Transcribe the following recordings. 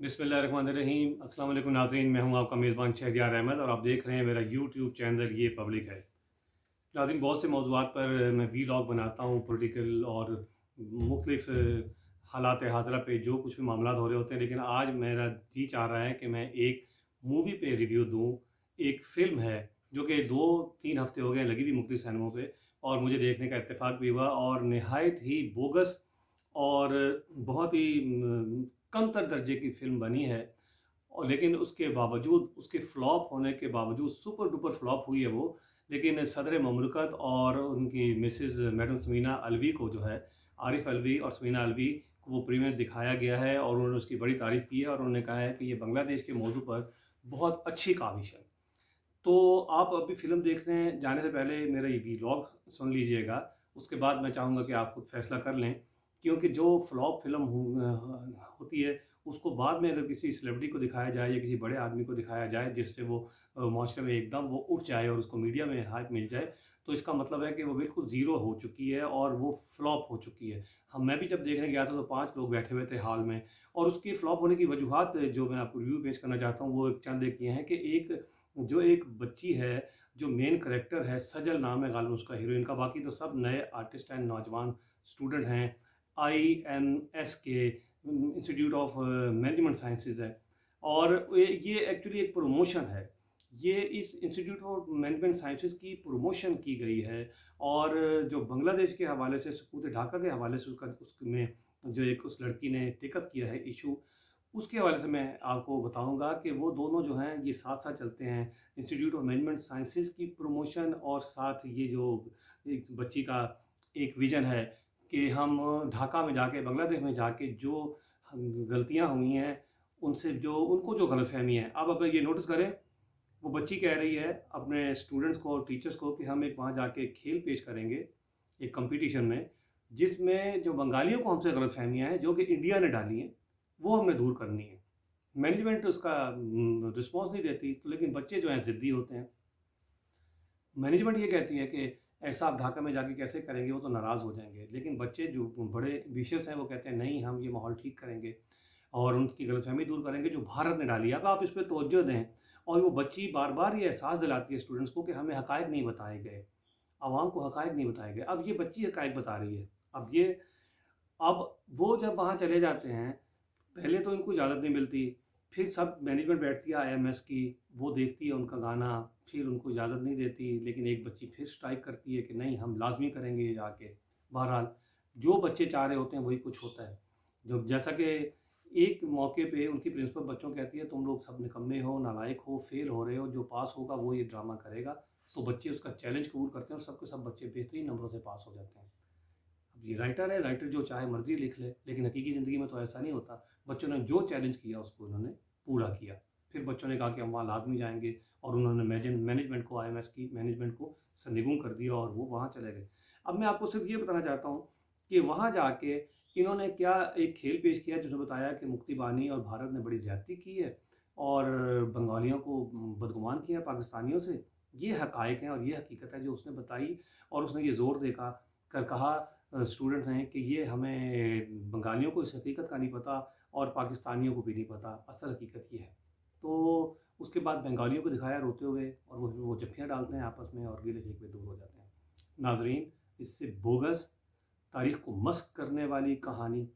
बिस्मिल्लाहिर्रहमानिर्रहीम। अस्सलाम वालेकुम नाज़रीन, मैं हूं आपका मेज़बान शहरयार अहमद और आप देख रहे हैं मेरा यूट्यूब चैनल ये पब्लिक है। नाज़रीन, बहुत से मौज़ूआत पर मैं वीलॉग बनाता हूं, पॉलिटिकल और मुख्तलिफ़ हालात हाज़िरा पे जो कुछ भी मामलात हो रहे होते हैं, लेकिन आज मेरा जी चाह रहा है कि मैं एक मूवी पे रिव्यू दूँ। एक फ़िल्म है जो कि 2-3 हफ़्ते हो गए लगी हुई मुख्तलिफ़ सिनेमों पे और मुझे देखने का इत्तेफ़ाक भी हुआ और निहायत ही बोगस और बहुत ही कमतर दर्जे की फ़िल्म बनी है। और लेकिन उसके बावजूद, उसके फ्लॉप होने के बावजूद, सुपर डुपर फ्लॉप हुई है वो, लेकिन सदर ममलकत और उनकी मिसेस मैडम समीना अलवी को जो है, आरिफ अलवी और समीना अलवी को वो प्रीमियर दिखाया गया है और उन्होंने उसकी बड़ी तारीफ़ की है और उन्होंने कहा है कि ये बांग्लादेश के मौजू पर बहुत अच्छी काविश है। तो आप अभी फ़िल्म देखने जाने से पहले मेरा ये व्लॉग सुन लीजिएगा, उसके बाद मैं चाहूँगा कि आप खुद फैसला कर लें, क्योंकि जो फ्लॉप फ़िल्म होती है, उसको बाद में अगर किसी सेलिब्रिटी को दिखाया जाए या किसी बड़े आदमी को दिखाया जाए, जिससे वो माशरे में एकदम वो उठ जाए और उसको मीडिया में हाइप मिल जाए, तो इसका मतलब है कि वो बिल्कुल ज़ीरो हो चुकी है और वो फ्लॉप हो चुकी है। मैं भी जब देखने गया था तो 5 लोग बैठे हुए थे हॉल में और उसकी फ्लॉप होने की वजूहात जो मैं आपको रिव्यू पेश करना चाहता हूँ, वो चंद एक ये हैं कि एक बच्ची है, जो मेन कैरेक्टर है, सजल नाम है गालिबन उसका हीरोइन का, बाकी तो सब नए आर्टिस्ट हैं, नौजवान स्टूडेंट हैं। IMS के इंस्टीट्यूट ऑफ मैनेजमेंट साइंसेज़ है और ये एक्चुअली एक प्रमोशन है। ये इस इंस्टीट्यूट ऑफ मैनेजमेंट साइंसेज़ की प्रमोशन की गई है और जो बांग्लादेश के हवाले से, सकूत ढाका के हवाले से उसमें जो एक उस लड़की ने टेकअप किया है इशू, उसके हवाले से मैं आपको बताऊंगा कि वो दोनों जो हैं ये साथ साथ चलते हैं। इंस्टीट्यूट ऑफ मैनेजमेंट साइंसेज की प्रमोशन और साथ ये जो एक बच्ची का एक विज़न है कि हम ढाका में जाके, बांग्लादेश में जाके जो गलतियां हुई हैं उनसे, जो उनको जो गलतफहमी है, अब ये नोटिस करें, वो बच्ची कह रही है अपने स्टूडेंट्स को और टीचर्स को कि हम एक वहाँ जाके खेल पेश करेंगे एक कंपटीशन में, जिसमें जो बंगालियों को हमसे गलतफहमियाँ हैं जो कि इंडिया ने डाली हैं, वो हमें दूर करनी है। मैनेजमेंट उसका रिस्पॉन्स नहीं देती, तो लेकिन बच्चे जो हैं ज़िद्दी होते हैं। मैनेजमेंट ये कहती है कि ऐसा आप ढाका में जाके कैसे करेंगे, वो तो नाराज़ हो जाएंगे, लेकिन बच्चे जो बड़े विशेष हैं वो कहते हैं नहीं, हम ये माहौल ठीक करेंगे और उनकी गलतफहमी दूर करेंगे जो भारत ने डाली है। अब आप इस पर तवज्जो दें और वो बच्ची बार बार ये एहसास दिलाती है स्टूडेंट्स को कि हमें हकायक नहीं बताए गए, आवाम को हकायक नहीं बताए गए। अब ये बच्ची हकायक बता रही है। अब वो जब वहाँ चले जाते हैं, पहले तो इनको इजाज़त नहीं मिलती, फिर सब मैनेजमेंट बैठती है IMS की, वो देखती है उनका गाना, फिर उनको इजाज़त नहीं देती, लेकिन एक बच्ची फिर स्ट्राइक करती है कि नहीं, हम लाज़मी करेंगे ये जाके। बहरहाल जो बच्चे चाह रहे होते हैं वही कुछ होता है। जो जैसा कि एक मौके पे उनकी प्रिंसिपल बच्चों को कहती है तुम लोग सब निकम्मे हो, नालायक हो, फेल हो रहे हो, जो पास होगा वो ये ड्रामा करेगा। तो बच्चे उसका चैलेंज कबूल करते हैं और सब के सब बच्चे बेहतरीन नंबरों से पास हो जाते हैं। अब ये राइटर है, राइटर जो चाहे मर्जी लिख ले, लेकिन हकीकी ज़िंदगी में तो ऐसा नहीं होता। बच्चों ने जो चैलेंज किया उसको उन्होंने पूरा किया। फिर बच्चों ने कहा कि हम वहाँ लाज़मी जाएंगे और उन्होंने मैनेजमेंट को, IMS की मैनेजमेंट को सरनिगूं कर दिया और वो वहाँ चले गए। अब मैं आपको सिर्फ ये बताना चाहता हूँ कि वहाँ जाके इन्होंने क्या एक खेल पेश किया, जिसमें बताया कि मुक्ति बानी और भारत ने बड़ी ज़्यादती की है और बंगालियों को बदगुमान किया पाकिस्तानियों से। ये हकायक हैं और ये हकीकत है जो उसने बताई और उसने ये ज़ोर देखा कर कहा स्टूडेंट्स हैं कि ये हमें बंगालियों को इस हकीकत का नहीं पता और पाकिस्तानियों को भी नहीं पता, असल हकीकत ये है। तो उसके बाद बंगालियों को दिखाया रोते हुए और वो जफ्फियाँ डालते हैं आपस में और गिले शिकवे दूर हो जाते हैं। नाजरीन, इससे बोगस, तारीख को मस्क करने वाली कहानी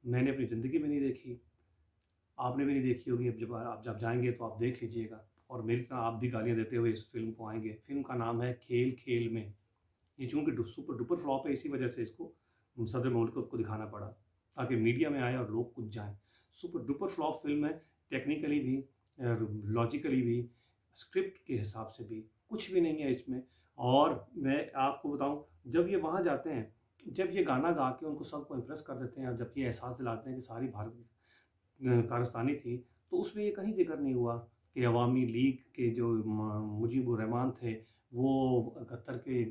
मैंने अपनी ज़िंदगी में नहीं देखी, आपने भी नहीं देखी होगी। अब जब जाएंगे तो आप देख लीजिएगा और मेरी तरह आप भी गालियाँ देते हुए इस फिल्म को आएंगे। फिल्म का नाम है खेल खेल में। ये चूँकि सुपर डुपर फ्लॉप है, इसी वजह से इसको सदर ममलकत को दिखाना पड़ा, ताकि मीडिया में आए और लोग कुछ जाएँ। सुपर डुपर फ्लॉप फ़िल्म है, टेक्निकली भी, लॉजिकली भी, स्क्रिप्ट के हिसाब से भी, कुछ भी नहीं है इसमें। और मैं आपको बताऊँ, जब ये वहाँ जाते हैं, जब ये गाना गा के उनको सबको इम्प्रेस कर देते हैं और जब ये एहसास दिलाते हैं कि सारी भारत कारस्तानी थी, तो उसमें ये कहीं ज़िक्र नहीं हुआ कि अवामी लीग के जो मुजीबुर रहमान थे, वो इकहत्तर के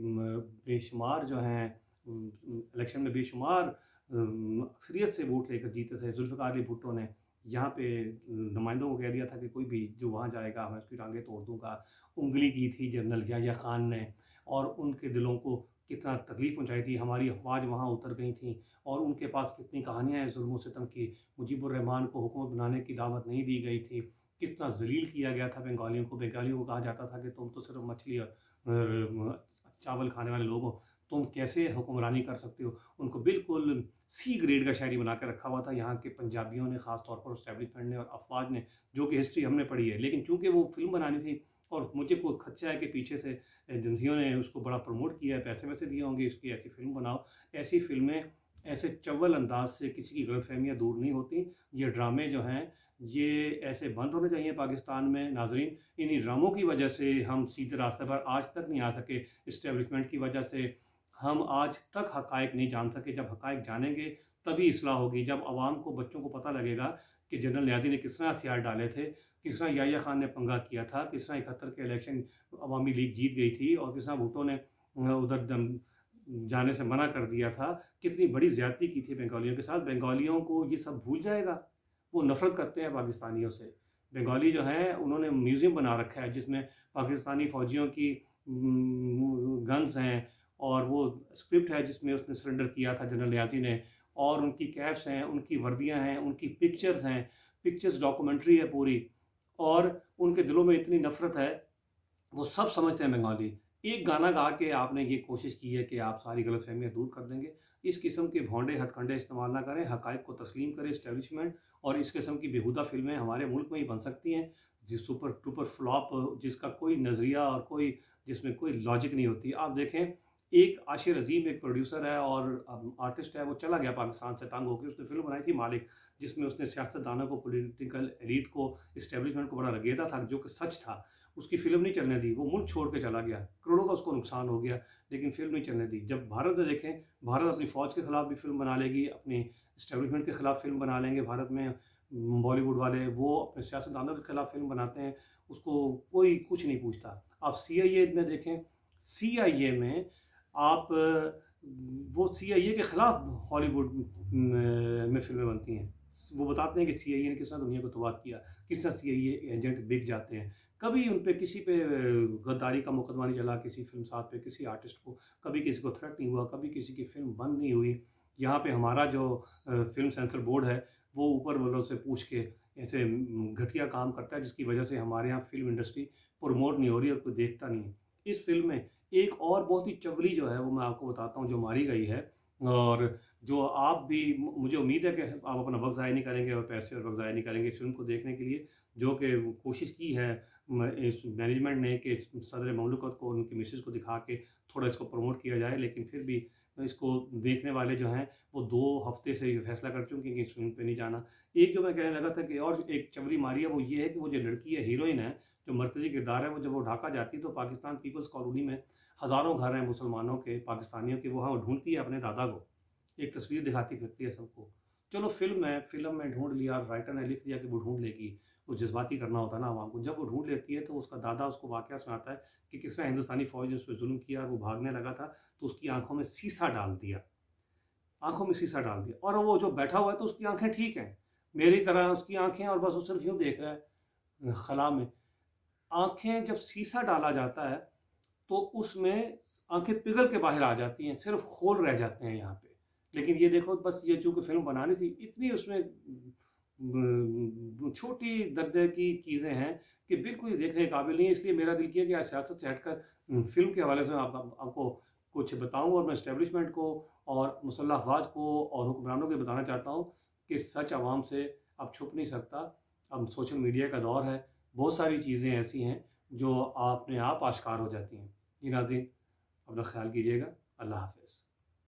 बेशुमार जो हैं इलेक्शन में बेशुमार अक्सरियत से वोट लेकर जीते थे। जुल्फ़िकार अली भुट्टो ने यहाँ पे नुमाइंदों को कह दिया था कि कोई भी जो वहाँ जाएगा मैं उसकी टांगें तोड़ दूँगा। उंगली की थी जनरल याह्या खान ने और उनके दिलों को कितना तकलीफ़ पहुँचाई थी, हमारी अफ़वाज वहाँ उतर गई थी और उनके पास कितनी कहानियाँ हैं ज़ुल्म सितम की। मुजीबुर रहमान को हुकूमत बनाने की दावत नहीं दी गई थी, कितना ज़लील किया गया था बंगालियों को। बंगालियों को कहा जाता था कि तुम तो सिर्फ़ मछली और चावल खाने वाले लोग हो, तुम कैसे हुक्मरानी कर सकते हो। उनको बिल्कुल सी ग्रेड का शायरी बना के रखा हुआ था यहाँ के पंजाबियों ने, ख़ास तौर पर एस्टेब्लिशमेंट ने और अफवाज ने, जो कि हिस्ट्री हमने पढ़ी है। लेकिन चूँकि वो फ़िल्म बनानी थी और मुझे कोई खदशा है कि पीछे से एजेंसियों ने उसको बड़ा प्रमोट किया है, पैसे वैसे दिए होंगे इसकी ऐसी फ़िल्म बनाओ। ऐसी फ़िल्में ऐसे चव्वल अंदाज से किसी की गलतफ़हमियाँ दूर नहीं होती। ये ड्रामे जो हैं ये ऐसे बंद होने चाहिए पाकिस्तान में नाज़रीन। इन्हीं ड्रामों की वजह से हम सीधे रास्ते पर आज तक नहीं आ सके। इस्टेब्लिशमेंट की वजह से हम आज तक हक़ाइक़ नहीं जान सके। जब हक़ाइक़ जानेंगे तभी इस्लाह होगी। जब आवाम को, बच्चों को पता लगेगा कि जनरल न्याज़ी ने किस तरह हथियार डाले थे, किस तरह याह्या खान ने पंगा किया था, किस तरह 71 के इलेक्शन अवामी लीग जीत गई थी और किस तरह भुट्टो ने उधर जाने से मना कर दिया था, कितनी बड़ी ज़्यादती की थी बंगालियों के साथ। बंगालियों को ये सब भूल जाएगा। वो नफ़रत करते हैं पाकिस्तानियों से। बंगाली जो हैं उन्होंने म्यूज़ियम बना रखा है जिसमें पाकिस्तानी फ़ौजियों की गन्स हैं और वो स्क्रिप्ट है जिसमें उसने सरेंडर किया था जनरल न्याज़ी ने, और उनकी कैप्स हैं, उनकी वर्दियाँ हैं, उनकी पिक्चर्स हैं, पिक्चर्स डॉक्यूमेंट्री है पूरी, और उनके दिलों में इतनी नफ़रत है, वो सब समझते हैं बंगाली। एक गाना गा के आपने ये कोशिश की है कि आप सारी गलतफ़हमियाँ दूर कर देंगे। इस किस्म के भोंडे हथकंडे इस्तेमाल ना करें, हक़ाइक़ को तस्लीम करें एस्टेब्लिशमेंट। और इस किस्म की बेहुदा फ़िल्में हमारे मुल्क में ही बन सकती हैं, सुपर डुपर फ्लॉप जिसका कोई नज़रिया और कोई, जिसमें कोई लॉजिक नहीं होती। आप देखें, एक आशिर अज़ीम एक प्रोड्यूसर है और आर्टिस्ट है, वो चला गया पाकिस्तान से तंग होकर। उसने फ़िल्म बनाई थी मालिक, जिसमें उसने सियासतदानों को, पॉलिटिकल एलीट को, एस्टेब्लिशमेंट को बड़ा रगेदा था, जो कि सच था। उसकी फ़िल्म नहीं चलने दी, वो मुल्क छोड़ के चला गया, करोड़ों का उसको नुकसान हो गया, लेकिन फ़िल्म नहीं चलने दी। जब भारत में देखें, भारत अपनी फ़ौज के ख़िलाफ़ भी फ़िल्म बना लेगी, अपनी एस्टेब्लिशमेंट के ख़िलाफ़ फ़िल्म बना लेंगे। भारत में बॉलीवुड वाले वो अपने सियासतदानों के ख़िलाफ़ फ़िल्म बनाते हैं, उसको कोई कुछ नहीं पूछता। आप सीआईए में देखें, सीआईए में आप वो सीआईए के ख़िलाफ़ हॉलीवुड में फ़िल्में बनती हैं। वो बताते हैं कि सीआईए ने किस तरह दुनिया को तबाह किया, किस तरह सीआईए एजेंट बिक जाते हैं। कभी उन पे किसी पे गद्दारी का मुकदमा नहीं चला, किसी फ़िल्मसाज़ पे, किसी आर्टिस्ट को, कभी किसी को थ्रेट नहीं हुआ, कभी किसी की फ़िल्म बंद नहीं हुई। यहाँ पे हमारा जो फ़िल्म सेंसर बोर्ड है, वो ऊपर वालों से पूछ के ऐसे घटिया काम करता है, जिसकी वजह से हमारे यहाँ फ़िल्म इंडस्ट्री प्रमोट नहीं हो रही और कोई देखता नहीं है। इस फ़िल्म में एक और बहुत ही चवली जो है, वो मैं आपको बताता हूँ, जो मारी गई है, और जो आप भी, मुझे उम्मीद है कि आप अपना वक़्त ज़ाया नहीं करेंगे और पैसे और वक़्त ज़ाया नहीं करेंगे इस फ़िल्म को देखने के लिए, जो कि कोशिश की है इस मैनेजमेंट ने कि सदर ममलकत को, उनकी मिसेस को दिखा के थोड़ा इसको प्रमोट किया जाए, लेकिन फिर भी इसको देखने वाले जो हैं वो 2 हफ़्ते से ये फैसला कर चुके हैं कि इस फ़िल्म पे नहीं जाना। एक जो मैं कहने लगा था कि और एक चवली मारी है, वो ये है कि वो जो लड़की है, हीरोइन है, जो मरकज़ी किरदार है, वो जब वो ढाका जाती है तो पाकिस्तान पीपल्स कॉलोनी में हज़ारों घर हैं मुसलमानों के, पाकिस्तानियों के, वहाँ वो ढूँढती है अपने दादा को, एक तस्वीर दिखाती फिरती है सबको। चलो फ़िल्म है, फ़िल्म में ढूँढ लिया, राइटर ने लिख दिया कि वो ढूँढ लेगी, कुछ जज़्बाती करना होता है ना आवाम को। जब वो ढूँढ लेती है तो उसका दादा उसको वाक़या सुनाता है कि किस तरह हिंदुस्तानी फ़ौज ने उस पे ज़ुल्म किया, वो भागने लगा था तो उसकी आँखों में शीशा डाल दिया, आँखों में शीशा डाल दिया, और वो जो बैठा हुआ है तो उसकी आँखें ठीक हैं, मेरी तरह उसकी आँखें, और बस वो सिर्फ़ यूँ देख रहा है खला में। आँखें जब शीशा डाला जाता है तो उसमें आँखें पिघल के बाहर आ जाती हैं, सिर्फ़ खोल रह जाते हैं यहाँ पे। लेकिन ये देखो, बस ये चूँकि फ़िल्म बनानी थी, इतनी उसमें छोटी दर्जे की चीज़ें हैं कि बिल्कुल ये देखने के काबिल नहीं है। इसलिए मेरा दिल किया कि आज सियासत से हटकर फ़िल्म के हवाले से आपको कुछ बताऊँ, और मैं एस्टेब्लिशमेंट को और मुसल्लह अफ़वाज को और हुक्मरानों को बताना चाहता हूँ कि सच आवाम से अब छुप नहीं सकता। अब सोशल मीडिया का दौर है, बहुत सारी चीज़ें ऐसी हैं जो अपने आप आश्कार हो जाती हैं। जी नाज़रीन, अपना ख़्याल कीजिएगा। अल्लाह हाफ़िज़।